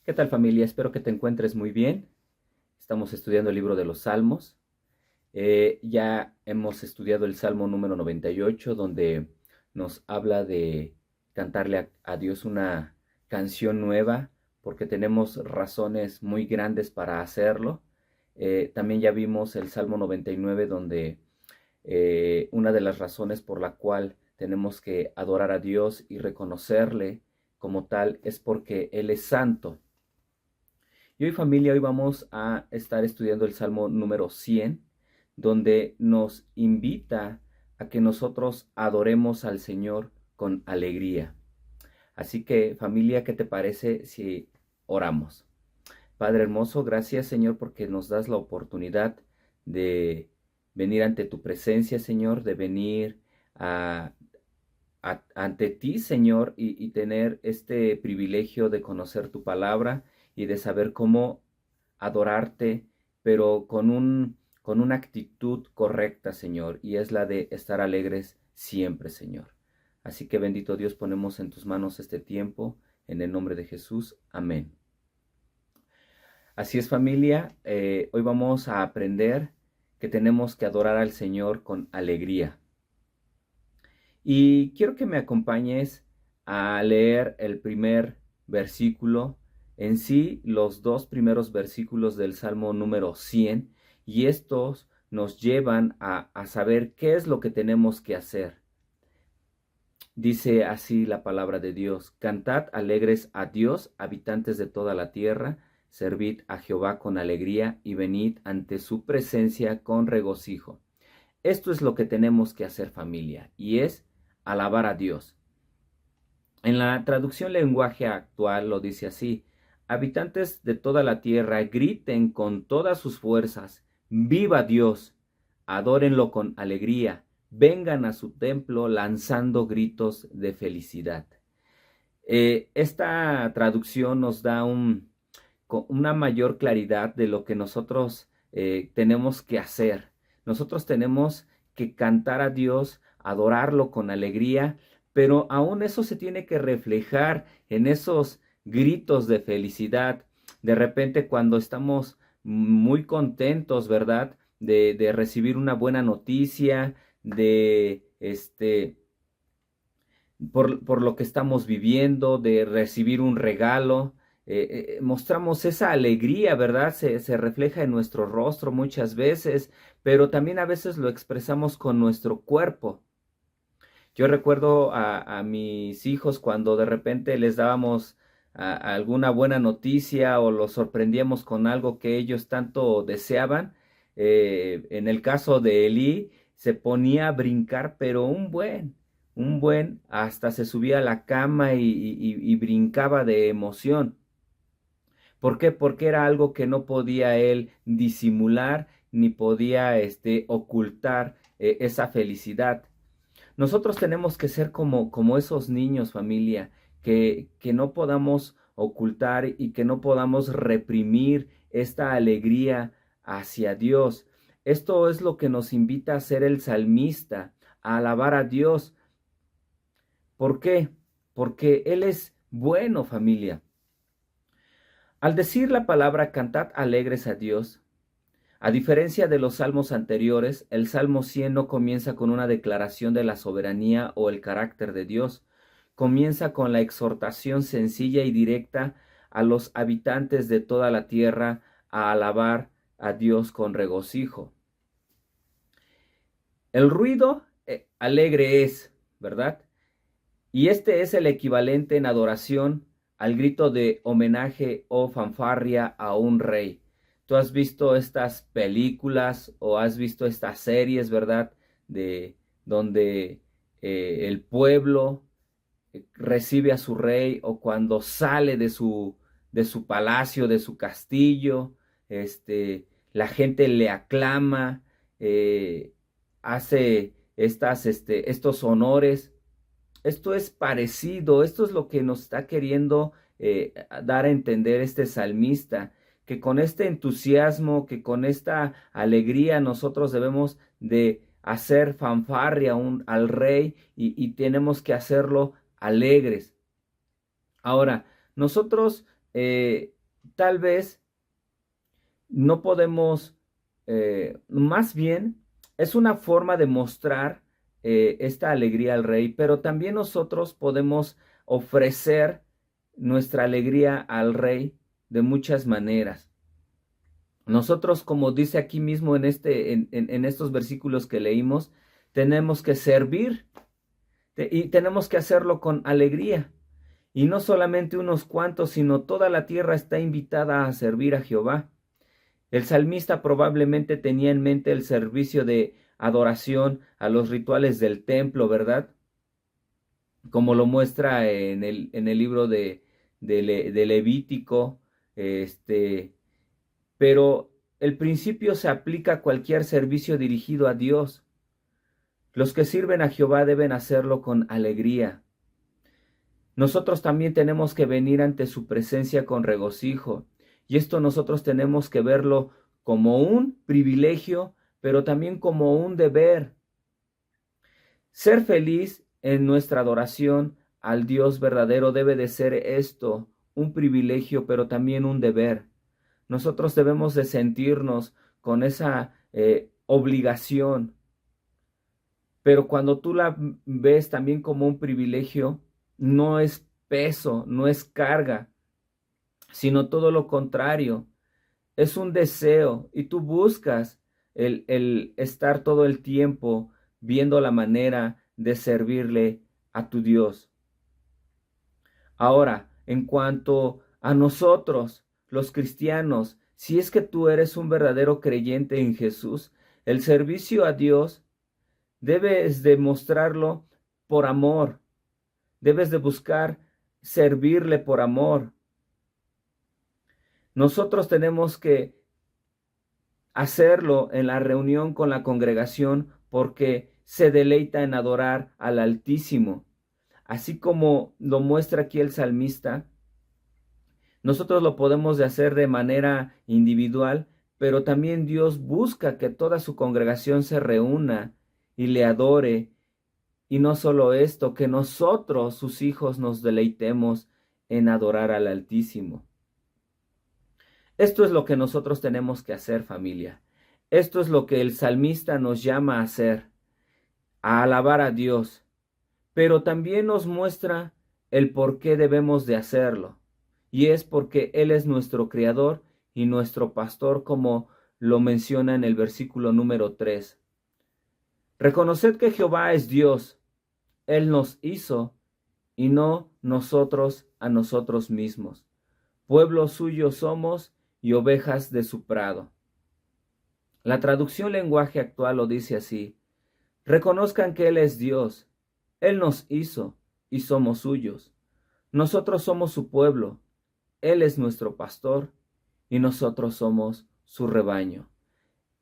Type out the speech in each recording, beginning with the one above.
¿Qué tal, familia? Espero que te encuentres muy bien. Estamos estudiando el libro de los Salmos. Ya hemos estudiado el Salmo número 98, donde nos habla de cantarle a Dios una canción nueva, porque tenemos razones muy grandes para hacerlo. También ya vimos el Salmo 99, donde una de las razones por la cual tenemos que adorar a Dios y reconocerle como tal es porque Él es santo. Y hoy, familia, hoy vamos a estar estudiando el Salmo número 100, donde nos invita a que nosotros adoremos al Señor con alegría. Así que, familia, ¿qué te parece si oramos? Padre hermoso, gracias, Señor, porque nos das la oportunidad de venir ante tu presencia, Señor, de venir a, ante ti, Señor, y tener este privilegio de conocer tu palabra y de saber cómo adorarte, pero con una actitud correcta, Señor, y es la de estar alegres siempre, Señor. Así que bendito Dios, ponemos en tus manos este tiempo, en el nombre de Jesús. Amén. Así es, familia, hoy vamos a aprender que tenemos que adorar al Señor con alegría. Y quiero que me acompañes a leer el primer versículo, en sí los dos primeros versículos del Salmo número 100, y estos nos llevan a saber qué es lo que tenemos que hacer. Dice así la palabra de Dios: Cantad alegres a Dios, habitantes de toda la tierra, servid a Jehová con alegría y venid ante su presencia con regocijo. Esto es lo que tenemos que hacer, familia, y es alabar a Dios. En la traducción lenguaje actual lo dice así: habitantes de toda la tierra, griten con todas sus fuerzas, viva Dios, adórenlo con alegría, vengan a su templo lanzando gritos de felicidad. Esta traducción nos da una mayor claridad de lo que nosotros tenemos que hacer. Nosotros tenemos que cantar a Dios, adorarlo con alegría, pero aún eso se tiene que reflejar en esos gritos de felicidad. De repente, cuando estamos muy contentos, ¿verdad? De recibir una buena noticia, de por lo que estamos viviendo, de recibir un regalo. Mostramos esa alegría, ¿verdad? Se refleja en nuestro rostro muchas veces, pero también a veces lo expresamos con nuestro cuerpo. Yo recuerdo a mis hijos cuando de repente les dábamos alguna buena noticia o los sorprendíamos con algo que ellos tanto deseaban. En el caso de Eli, se ponía a brincar, pero hasta se subía a la cama y brincaba de emoción. ¿Por qué? Porque era algo que no podía él disimular ni podía ocultar esa felicidad. Nosotros tenemos que ser como esos niños, familia, que no podamos ocultar y que no podamos reprimir esta alegría hacia Dios. Esto es lo que nos invita a ser el salmista, a alabar a Dios. ¿Por qué? Porque Él es bueno, familia. Al decir la palabra cantad alegres a Dios, a diferencia de los salmos anteriores, el Salmo 100 no comienza con una declaración de la soberanía o el carácter de Dios. Comienza con la exhortación sencilla y directa a los habitantes de toda la tierra a alabar a Dios con regocijo. El ruido alegre es, ¿verdad? Y este es el equivalente en adoración al grito de homenaje o fanfarria a un rey. Tú has visto estas películas o has visto estas series, ¿verdad? De donde el pueblo recibe a su rey, o cuando sale de su palacio, de su castillo, la gente le aclama, hace estos honores. Esto es parecido, esto es lo que nos está queriendo dar a entender este salmista, que con este entusiasmo, que con esta alegría nosotros debemos de hacer fanfarria al rey y tenemos que hacerlo alegres. Ahora, nosotros tal vez no podemos, más bien es una forma de mostrar esta alegría al Rey, pero también nosotros podemos ofrecer nuestra alegría al Rey de muchas maneras. Nosotros, como dice aquí mismo en estos versículos que leímos, tenemos que servir y tenemos que hacerlo con alegría. Y no solamente unos cuantos, sino toda la tierra está invitada a servir a Jehová. El salmista probablemente tenía en mente el servicio de adoración a los rituales del templo, ¿verdad? Como lo muestra en el libro de Levítico, pero el principio se aplica a cualquier servicio dirigido a Dios. Los que sirven a Jehová deben hacerlo con alegría. Nosotros también tenemos que venir ante su presencia con regocijo, y esto nosotros tenemos que verlo como un privilegio, pero también como un deber. Ser feliz en nuestra adoración al Dios verdadero debe de ser esto, un privilegio, pero también un deber. Nosotros debemos de sentirnos con esa obligación, pero cuando tú la ves también como un privilegio, no es peso, no es carga, sino todo lo contrario, es un deseo y tú buscas el estar todo el tiempo viendo la manera de servirle a tu Dios. Ahora, en cuanto a nosotros, los cristianos, si es que tú eres un verdadero creyente en Jesús, el servicio a Dios debes de mostrarlo por amor, debes de buscar servirle por amor. Nosotros tenemos que hacerlo en la reunión con la congregación porque se deleita en adorar al Altísimo. Así como lo muestra aquí el salmista, nosotros lo podemos hacer de manera individual, pero también Dios busca que toda su congregación se reúna y le adore. Y no solo esto, que nosotros, sus hijos, nos deleitemos en adorar al Altísimo. Esto es lo que nosotros tenemos que hacer, familia. Esto es lo que el salmista nos llama a hacer, a alabar a Dios, pero también nos muestra el por qué debemos de hacerlo. Y es porque Él es nuestro Creador y nuestro Pastor, como lo menciona en el versículo número 3. Reconoced que Jehová es Dios. Él nos hizo y no nosotros a nosotros mismos. Pueblo suyo somos y ovejas de su prado. La traducción lenguaje actual lo dice así: reconozcan que Él es Dios, Él nos hizo y somos suyos. Nosotros somos su pueblo, Él es nuestro pastor y nosotros somos su rebaño.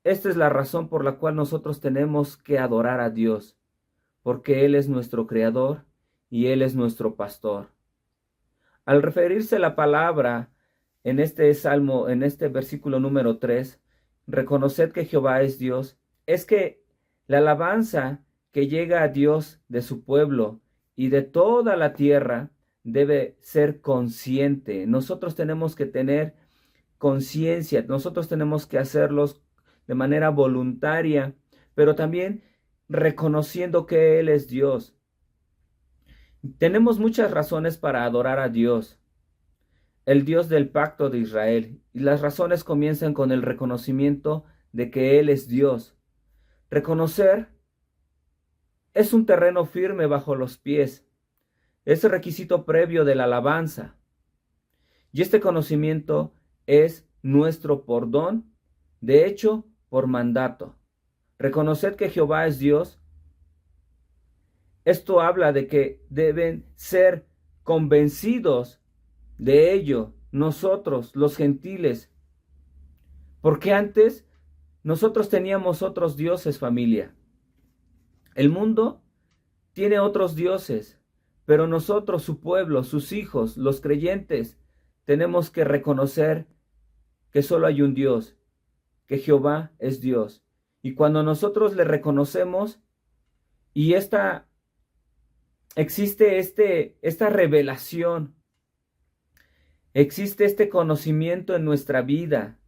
Esta es la razón por la cual nosotros tenemos que adorar a Dios, porque Él es nuestro creador y Él es nuestro pastor. Al referirse la palabra en este salmo, en este versículo número 3, reconoced que Jehová es Dios, es que la alabanza que llega a Dios de su pueblo y de toda la tierra debe ser consciente. Nosotros tenemos que tener conciencia, nosotros tenemos que hacerlos de manera voluntaria, pero también reconociendo que Él es Dios. Tenemos muchas razones para adorar a Dios, el Dios del pacto de Israel, y las razones comienzan con el reconocimiento de que Él es Dios. Reconocer es un terreno firme bajo los pies, es el requisito previo de la alabanza, y este conocimiento es nuestro por don, de hecho, por mandato. Reconocer que Jehová es Dios, esto habla de que deben ser convencidos de ello nosotros, los gentiles, porque antes nosotros teníamos otros dioses, familia. El mundo tiene otros dioses, pero nosotros, su pueblo, sus hijos, los creyentes, tenemos que reconocer que solo hay un Dios, que Jehová es Dios. Y cuando nosotros le reconocemos y existe esta revelación, existe este conocimiento en nuestra vida,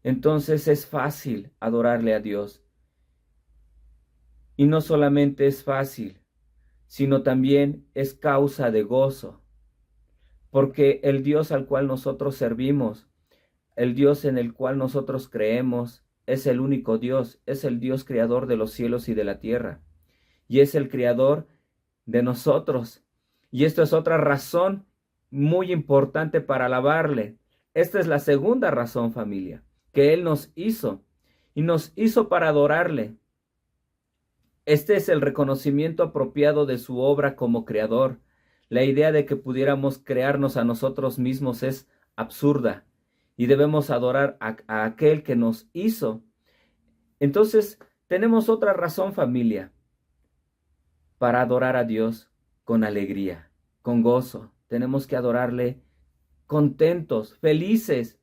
entonces es fácil adorarle a Dios. Y no solamente es fácil, sino también es causa de gozo, porque el Dios al cual nosotros servimos, el Dios en el cual nosotros creemos, es el único Dios, es el Dios creador de los cielos y de la tierra, y es el creador de nosotros. Y esto es otra razón muy importante para alabarle. Esta es la segunda razón, familia, que Él nos hizo, y nos hizo para adorarle. Este es el reconocimiento apropiado de su obra como creador. La idea de que pudiéramos crearnos a nosotros mismos es absurda y debemos adorar a aquel que nos hizo. Entonces, tenemos otra razón, familia, para adorar a Dios con alegría, con gozo. Tenemos que adorarle contentos, felices.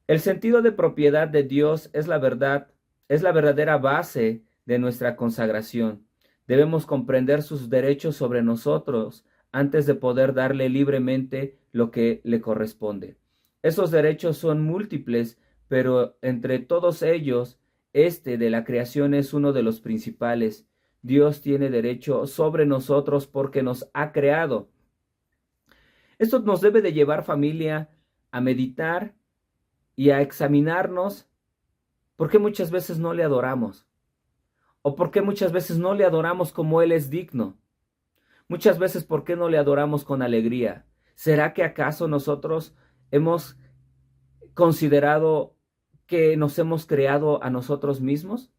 El sentido de propiedad de Dios es la verdad, es la verdadera base de nuestra consagración. Debemos comprender sus derechos sobre nosotros antes de poder darle libremente lo que le corresponde. Esos derechos son múltiples, pero entre todos ellos, este de la creación es uno de los principales. Dios tiene derecho sobre nosotros porque nos ha creado. Esto nos debe de llevar, familia, a meditar y a examinarnos por qué muchas veces no le adoramos o por qué muchas veces no le adoramos como Él es digno. Muchas veces, ¿por qué no le adoramos con alegría? ¿Será que acaso nosotros hemos considerado que nos hemos creado a nosotros mismos?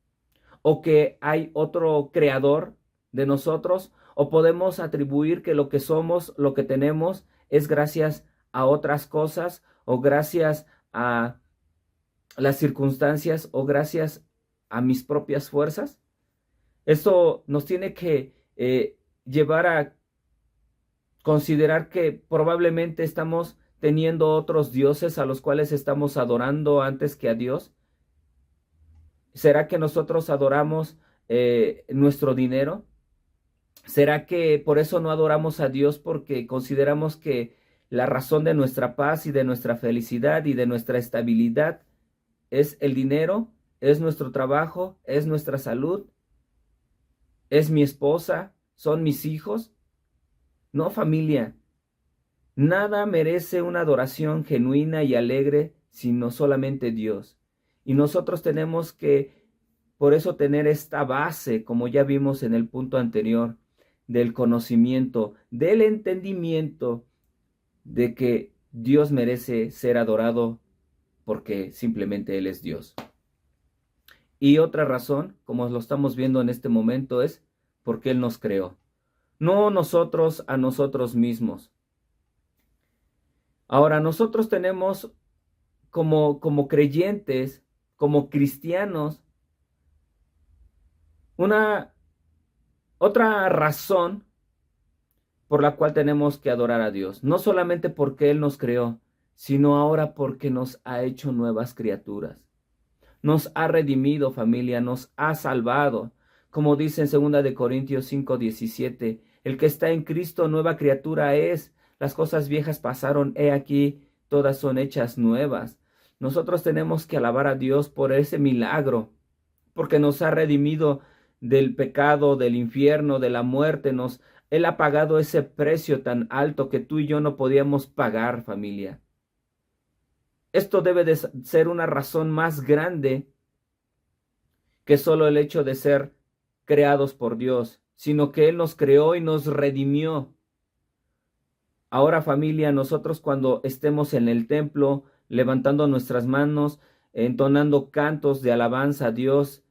¿O que hay otro creador de nosotros? ¿O podemos atribuir que lo que somos, lo que tenemos, es gracias a otras cosas o gracias a las circunstancias o gracias a mis propias fuerzas? Esto nos tiene que llevar a considerar que probablemente estamos teniendo otros dioses a los cuales estamos adorando antes que a Dios. ¿Será que nosotros adoramos nuestro dinero? ¿Será que por eso no adoramos a Dios porque consideramos que la razón de nuestra paz y de nuestra felicidad y de nuestra estabilidad es el dinero, es nuestro trabajo, es nuestra salud, es mi esposa, son mis hijos? No, familia, nada merece una adoración genuina y alegre sino solamente Dios. Y nosotros tenemos que, por eso, tener esta base, como ya vimos en el punto anterior, del conocimiento, del entendimiento de que Dios merece ser adorado porque simplemente Él es Dios. Y otra razón, como lo estamos viendo en este momento, es porque Él nos creó, no nosotros a nosotros mismos. Ahora, nosotros tenemos como creyentes, como cristianos, una otra razón por la cual tenemos que adorar a Dios. No solamente porque Él nos creó, sino ahora porque nos ha hecho nuevas criaturas. Nos ha redimido, familia, nos ha salvado. Como dice en 2 de Corintios 5:17, el que está en Cristo nueva criatura es. Las cosas viejas pasaron, he aquí, todas son hechas nuevas. Nosotros tenemos que alabar a Dios por ese milagro, porque nos ha redimido del pecado, del infierno, de la muerte. Él ha pagado ese precio tan alto que tú y yo no podíamos pagar, familia. Esto debe de ser una razón más grande que solo el hecho de ser creados por Dios, sino que Él nos creó y nos redimió. Ahora, familia, nosotros cuando estemos en el templo, levantando nuestras manos, entonando cantos de alabanza a Dios,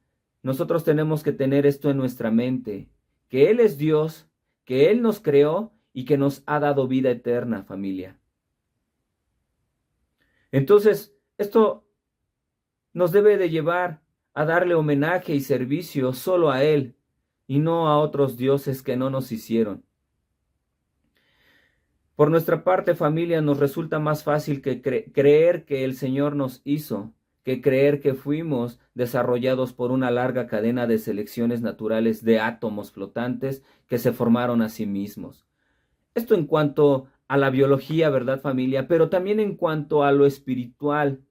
nosotros tenemos que tener esto en nuestra mente, que Él es Dios, que Él nos creó y que nos ha dado vida eterna, familia. Entonces, esto nos debe de llevar a darle homenaje y servicio solo a Él y no a otros dioses que no nos hicieron. Por nuestra parte, familia, nos resulta más fácil que creer que el Señor nos hizo, que creer que fuimos desarrollados por una larga cadena de selecciones naturales de átomos flotantes que se formaron a sí mismos. Esto en cuanto a la biología, ¿verdad, familia? Pero también en cuanto a lo espiritual.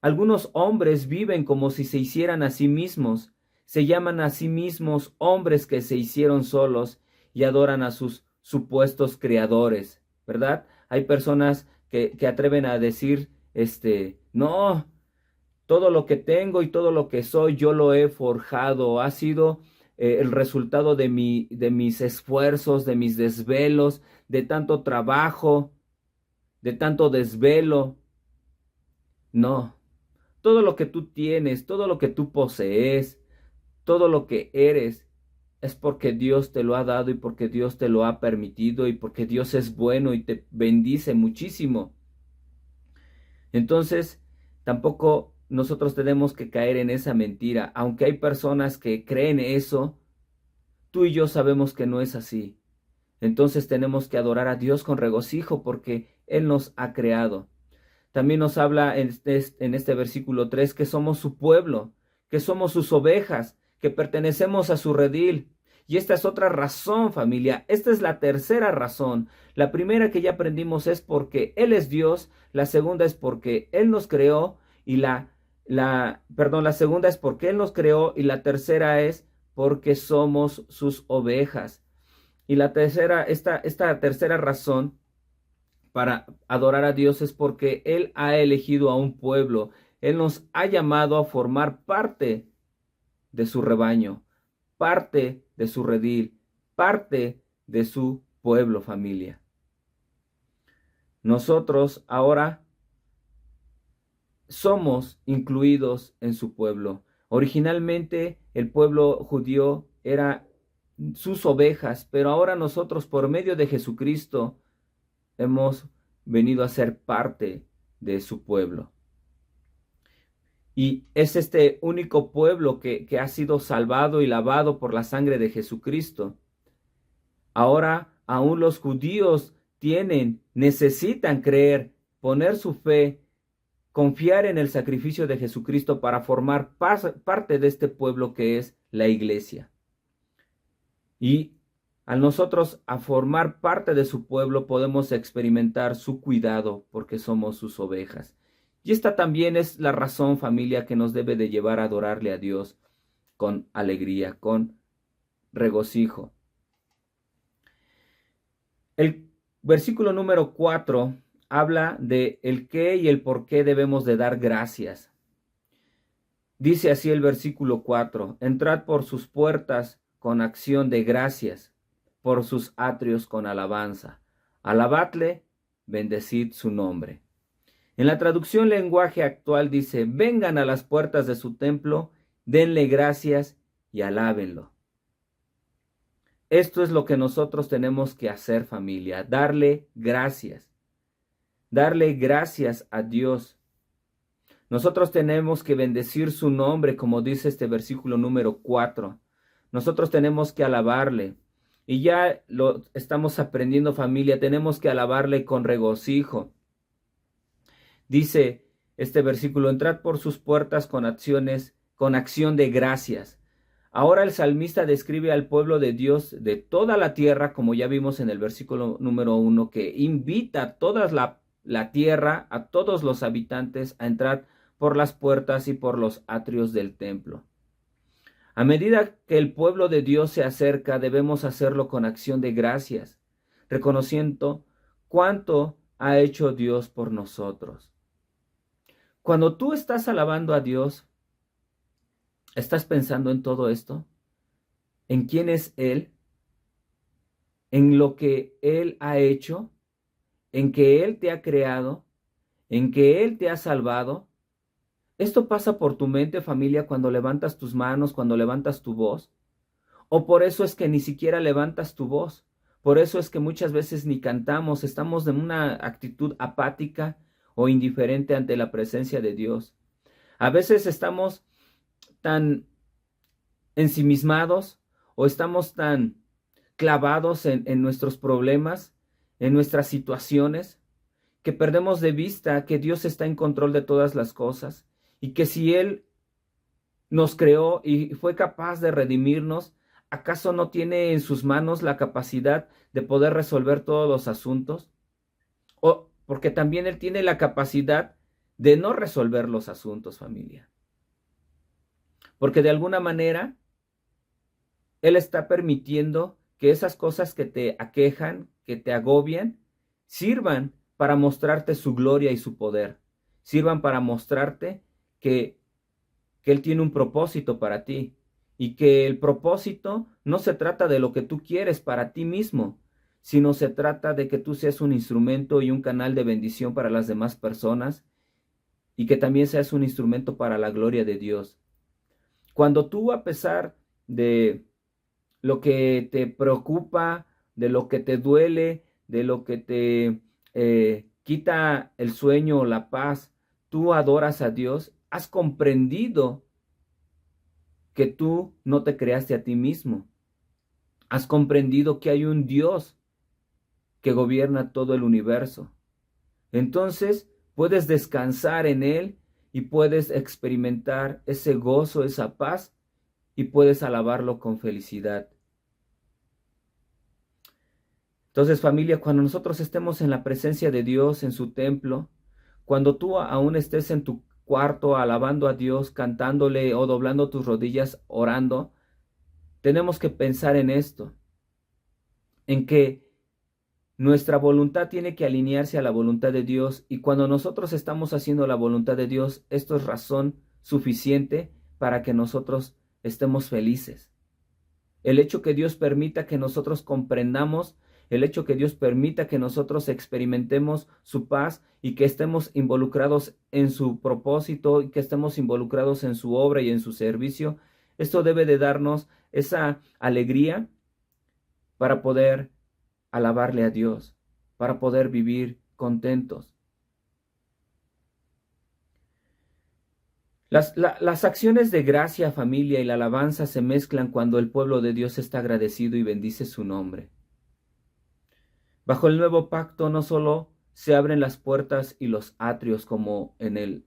Algunos hombres viven como si se hicieran a sí mismos, se llaman a sí mismos hombres que se hicieron solos y adoran a sus supuestos creadores, ¿verdad? Hay personas que atreven a decir, no, todo lo que tengo y todo lo que soy, yo lo he forjado, ha sido el resultado de mis esfuerzos, de mis desvelos, de tanto trabajo, de tanto desvelo. No. Todo lo que tú tienes, todo lo que tú posees, todo lo que eres, es porque Dios te lo ha dado y porque Dios te lo ha permitido y porque Dios es bueno y te bendice muchísimo. Entonces, tampoco nosotros tenemos que caer en esa mentira. Aunque hay personas que creen eso, tú y yo sabemos que no es así. Entonces tenemos que adorar a Dios con regocijo porque Él nos ha creado. También nos habla en este versículo 3 que somos su pueblo, que somos sus ovejas, que pertenecemos a su redil. Y esta es otra razón, familia. Esta es la tercera razón. La primera que ya aprendimos es porque Él es Dios. La segunda es porque Él nos creó. Y la segunda es porque Él nos creó. Y la tercera es porque somos sus ovejas. Y la tercera, esta tercera razón para adorar a Dios es porque Él ha elegido a un pueblo. Él nos ha llamado a formar parte de su rebaño, parte de su redil, parte de su pueblo, familia. Nosotros ahora somos incluidos en su pueblo. Originalmente el pueblo judío era sus ovejas, pero ahora nosotros por medio de Jesucristo hemos venido a ser parte de su pueblo. Y es este único pueblo que ha sido salvado y lavado por la sangre de Jesucristo. Ahora aún los judíos necesitan creer, poner su fe, confiar en el sacrificio de Jesucristo para formar parte de este pueblo que es la iglesia. Y al nosotros a formar parte de su pueblo podemos experimentar su cuidado porque somos sus ovejas. Y esta también es la razón, familia, que nos debe de llevar a adorarle a Dios con alegría, con regocijo. El versículo número 4 habla de el qué y el por qué debemos de dar gracias. Dice así el versículo 4: entrad por sus puertas con acción de gracias, por sus atrios con alabanza. Alabadle, bendecid su nombre. En la traducción lenguaje actual dice: vengan a las puertas de su templo, denle gracias y alábenlo. Esto es lo que nosotros tenemos que hacer, familia, darle gracias a Dios. Nosotros tenemos que bendecir su nombre, como dice este versículo número 4. Nosotros tenemos que alabarle. Y ya lo estamos aprendiendo, familia, tenemos que alabarle con regocijo. Dice este versículo: entrad por sus puertas con acción de gracias. Ahora el salmista describe al pueblo de Dios de toda la tierra, como ya vimos en el versículo número 1, que invita a toda la tierra, a todos los habitantes, a entrar por las puertas y por los atrios del templo. A medida que el pueblo de Dios se acerca, debemos hacerlo con acción de gracias, reconociendo cuánto ha hecho Dios por nosotros. Cuando tú estás alabando a Dios, ¿estás pensando en todo esto? ¿En quién es Él? ¿En lo que Él ha hecho? ¿En que Él te ha creado? ¿En que Él te ha salvado? ¿Esto pasa por tu mente, familia, cuando levantas tus manos, cuando levantas tu voz? ¿O por eso es que ni siquiera levantas tu voz? Por eso es que muchas veces ni cantamos, estamos en una actitud apática o indiferente ante la presencia de Dios. A veces estamos tan ensimismados o estamos tan clavados en nuestros problemas, en nuestras situaciones, que perdemos de vista que Dios está en control de todas las cosas y que si Él nos creó y fue capaz de redimirnos, ¿acaso no tiene en sus manos la capacidad de poder resolver todos los asuntos? O porque también Él tiene la capacidad de no resolver los asuntos, familia. Porque de alguna manera Él está permitiendo que esas cosas que te aquejan, que te agobian, sirvan para mostrarte su gloria y su poder. Sirvan para mostrarte que Él tiene un propósito para ti. Y que el propósito no se trata de lo que tú quieres para ti mismo, sino se trata de que tú seas un instrumento y un canal de bendición para las demás personas y que también seas un instrumento para la gloria de Dios. Cuando tú, a pesar de lo que te preocupa, de lo que te duele, de lo que te quita el sueño o la paz, tú adoras a Dios, has comprendido que tú no te creaste a ti mismo. Has comprendido que hay un Dios que gobierna todo el universo. Entonces puedes descansar en Él y puedes experimentar ese gozo, esa paz, y puedes alabarlo con felicidad. Entonces, familia, cuando nosotros estemos en la presencia de Dios, en su templo, cuando tú aún estés en tu cuarto alabando a Dios, cantándole o doblando tus rodillas, orando, tenemos que pensar en esto, en que nuestra voluntad tiene que alinearse a la voluntad de Dios, y cuando nosotros estamos haciendo la voluntad de Dios, esto es razón suficiente para que nosotros estemos felices. El hecho que Dios permita que nosotros comprendamos, el hecho que Dios permita que nosotros experimentemos su paz y que estemos involucrados en su propósito y que estemos involucrados en su obra y en su servicio, esto debe de darnos esa alegría para poder alabarle a Dios, para poder vivir contentos. Las acciones de gracia, familia, y la alabanza se mezclan cuando el pueblo de Dios está agradecido y bendice su nombre. Bajo el nuevo pacto no solo se abren las puertas y los atrios como en el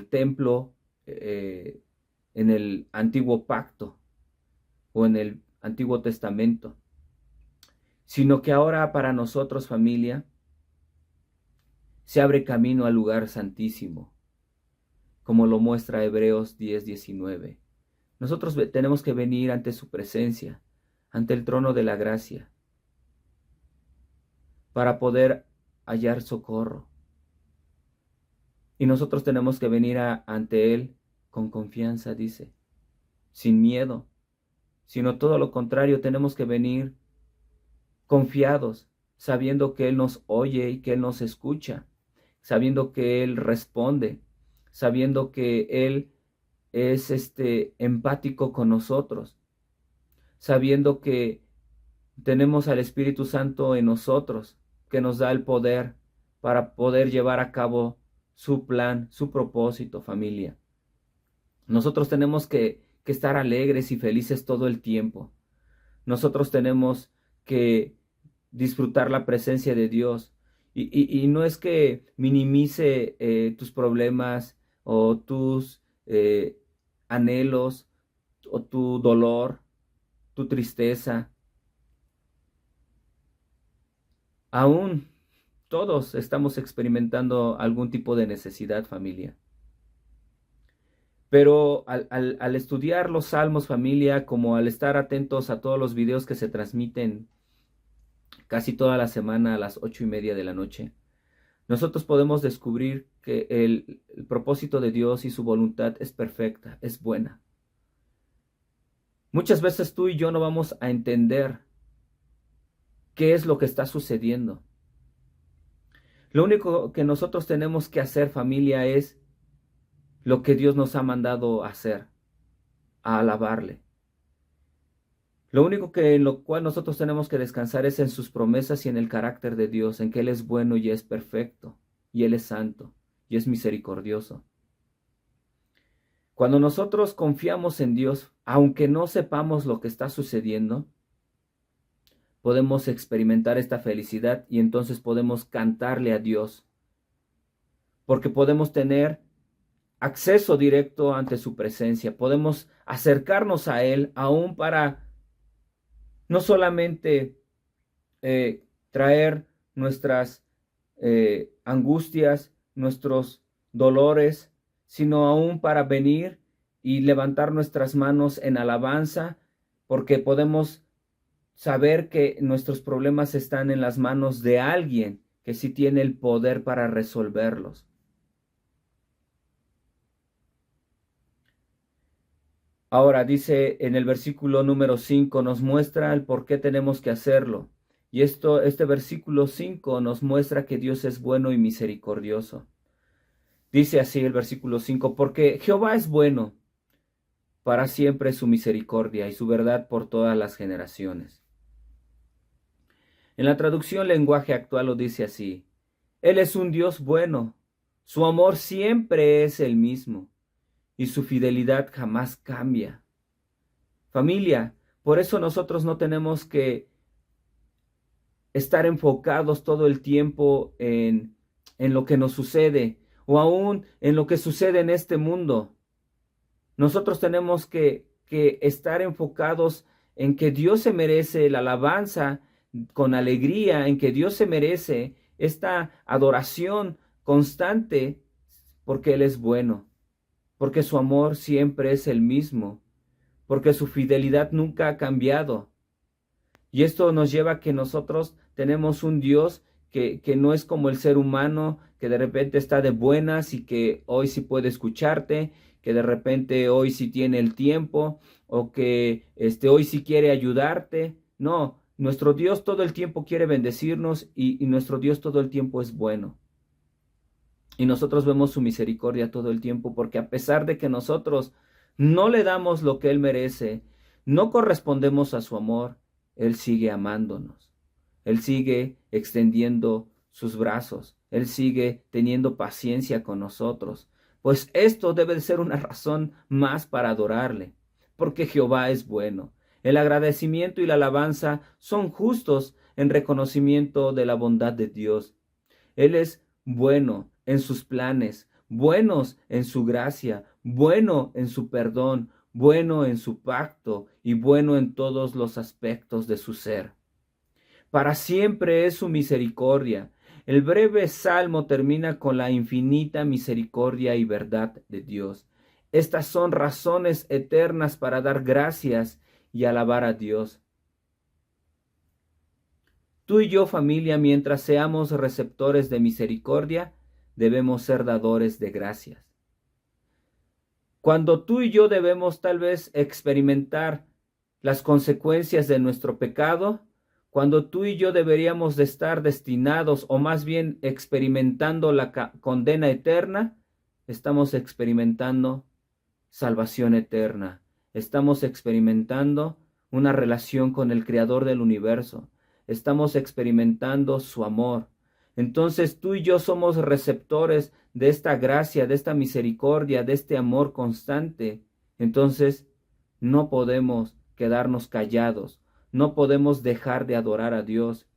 templo, en el antiguo pacto o en el Antiguo Testamento, sino que ahora para nosotros, familia, se abre camino al lugar santísimo, como lo muestra Hebreos 10:19. Nosotros tenemos que venir ante su presencia, ante el trono de la gracia, para poder hallar socorro. Y nosotros tenemos que venir ante Él con confianza, dice, sin miedo, sino todo lo contrario, tenemos que venir confiados, sabiendo que Él nos oye y que Él nos escucha, sabiendo que Él responde, sabiendo que Él es empático con nosotros, sabiendo que tenemos al Espíritu Santo en nosotros, que nos da el poder para poder llevar a cabo su plan, su propósito, familia. Nosotros tenemos que estar alegres y felices todo el tiempo. Nosotros tenemos que disfrutar la presencia de Dios. Y no es que minimice tus problemas o tus anhelos o tu dolor, tu tristeza. Aún todos estamos experimentando algún tipo de necesidad, familia. Pero al estudiar los salmos, familia, como al estar atentos a todos los videos que se transmiten casi toda la semana a las 8:30 de la noche, nosotros podemos descubrir que el propósito de Dios y su voluntad es perfecta, es buena. Muchas veces tú y yo no vamos a entender qué es lo que está sucediendo. Lo único que nosotros tenemos que hacer, familia, es lo que Dios nos ha mandado hacer, a alabarle. Lo único en lo cual nosotros tenemos que descansar es en sus promesas y en el carácter de Dios, en que Él es bueno y es perfecto, y Él es santo y es misericordioso. Cuando nosotros confiamos en Dios, aunque no sepamos lo que está sucediendo, podemos experimentar esta felicidad y entonces podemos cantarle a Dios, porque podemos tener acceso directo ante su presencia, podemos acercarnos a Él aún para no solamente traer nuestras angustias, nuestros dolores, sino aún para venir y levantar nuestras manos en alabanza, porque podemos saber que nuestros problemas están en las manos de alguien que sí tiene el poder para resolverlos. Ahora dice en el versículo número 5, nos muestra el por qué tenemos que hacerlo. Y este versículo 5 nos muestra que Dios es bueno y misericordioso. Dice así el versículo 5, porque Jehová es bueno, para siempre su misericordia y su verdad por todas las generaciones. En la traducción lenguaje actual lo dice así, Él es un Dios bueno, su amor siempre es el mismo y su fidelidad jamás cambia. Familia, por eso nosotros no tenemos que estar enfocados todo el tiempo en lo que nos sucede o aún en lo que sucede en este mundo. Nosotros tenemos que estar enfocados en que Dios se merece la alabanza con alegría, en que Dios se merece esta adoración constante porque Él es bueno, porque su amor siempre es el mismo, porque su fidelidad nunca ha cambiado. Y esto nos lleva a que nosotros tenemos un Dios que no es como el ser humano, que de repente está de buenas y que hoy sí puede escucharte, que de repente hoy sí tiene el tiempo, o que hoy sí quiere ayudarte. No, nuestro Dios todo el tiempo quiere bendecirnos y nuestro Dios todo el tiempo es bueno. Y nosotros vemos su misericordia todo el tiempo, porque a pesar de que nosotros no le damos lo que Él merece, no correspondemos a su amor, Él sigue amándonos. Él sigue extendiendo sus brazos. Él sigue teniendo paciencia con nosotros. Pues esto debe de ser una razón más para adorarle, porque Jehová es bueno. El agradecimiento y la alabanza son justos en reconocimiento de la bondad de Dios. Él es bueno en sus planes, buenos en su gracia, bueno en su perdón, bueno en su pacto y bueno en todos los aspectos de su ser. Para siempre es su misericordia. El breve salmo termina con la infinita misericordia y verdad de Dios. Estas son razones eternas para dar gracias y alabar a Dios. Tú y yo, familia, mientras seamos receptores de misericordia, debemos ser dadores de gracias. Cuando tú y yo debemos tal vez experimentar las consecuencias de nuestro pecado, cuando tú y yo deberíamos de estar destinados o más bien experimentando la condena eterna, estamos experimentando salvación eterna. Estamos experimentando una relación con el Creador del universo. Estamos experimentando su amor. Entonces tú y yo somos receptores de esta gracia, de esta misericordia, de este amor constante. Entonces no podemos quedarnos callados. No podemos dejar de adorar a Dios.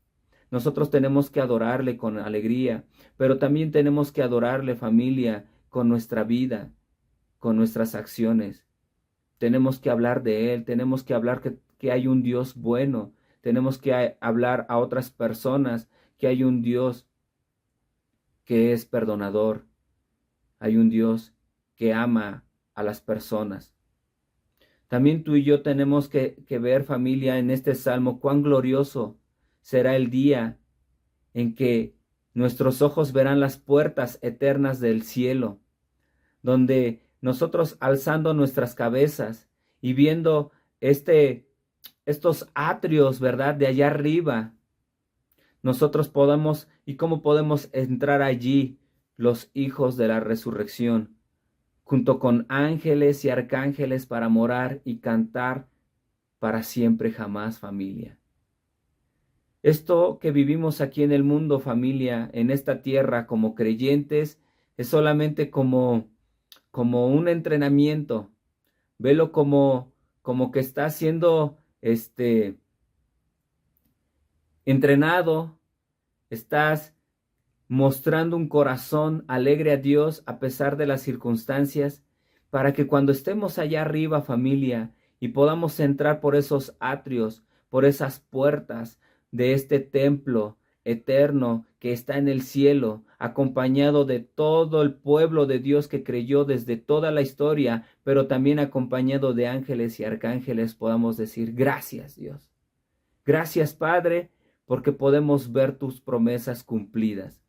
Nosotros tenemos que adorarle con alegría, pero también tenemos que adorarle, familia, con nuestra vida, con nuestras acciones. Tenemos que hablar de Él, tenemos que hablar que hay un Dios bueno, tenemos que hablar a otras personas que hay un Dios que es perdonador, hay un Dios que ama a las personas. También tú y yo tenemos que ver, familia, en este salmo cuán glorioso será el día en que nuestros ojos verán las puertas eternas del cielo, donde nosotros alzando nuestras cabezas y viendo estos atrios, ¿verdad? De allá arriba, nosotros podamos, ¿y cómo podemos entrar allí los hijos de la resurrección? Junto con ángeles y arcángeles para morar y cantar para siempre jamás, familia. Esto que vivimos aquí en el mundo, familia, en esta tierra como creyentes, es solamente como un entrenamiento. Velo como que está siendo entrenado, estás mostrando un corazón alegre a Dios a pesar de las circunstancias, para que cuando estemos allá arriba, familia, y podamos entrar por esos atrios, por esas puertas de este templo eterno que está en el cielo, acompañado de todo el pueblo de Dios que creyó desde toda la historia, pero también acompañado de ángeles y arcángeles, podamos decir gracias, Dios. Gracias, Padre, porque podemos ver tus promesas cumplidas.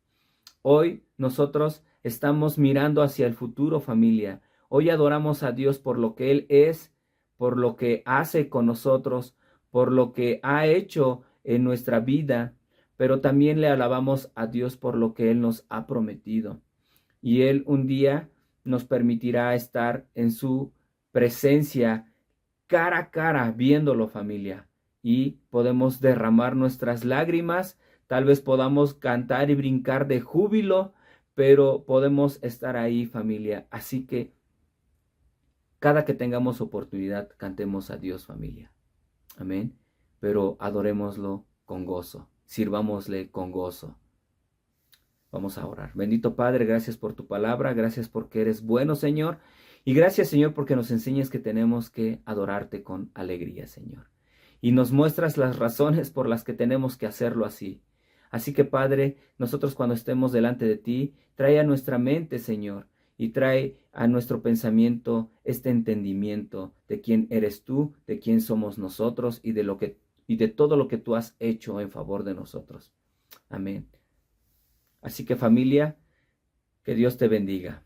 Hoy nosotros estamos mirando hacia el futuro, familia. Hoy adoramos a Dios por lo que Él es, por lo que hace con nosotros, por lo que ha hecho en nuestra vida, pero también le alabamos a Dios por lo que Él nos ha prometido. Y Él un día nos permitirá estar en su presencia cara a cara, viéndolo, familia. Y podemos derramar nuestras lágrimas, tal vez podamos cantar y brincar de júbilo, pero podemos estar ahí, familia. Así que cada que tengamos oportunidad, cantemos a Dios, familia. Amén. Pero adorémoslo con gozo, sirvámosle con gozo. Vamos a orar. Bendito Padre, gracias por tu palabra, gracias porque eres bueno, Señor. Y gracias, Señor, porque nos enseñas que tenemos que adorarte con alegría, Señor. Y nos muestras las razones por las que tenemos que hacerlo así. Así que, Padre, nosotros cuando estemos delante de ti, trae a nuestra mente, Señor, y trae a nuestro pensamiento este entendimiento de quién eres tú, de quién somos nosotros y de todo lo que tú has hecho en favor de nosotros. Amén. Así que, familia, que Dios te bendiga.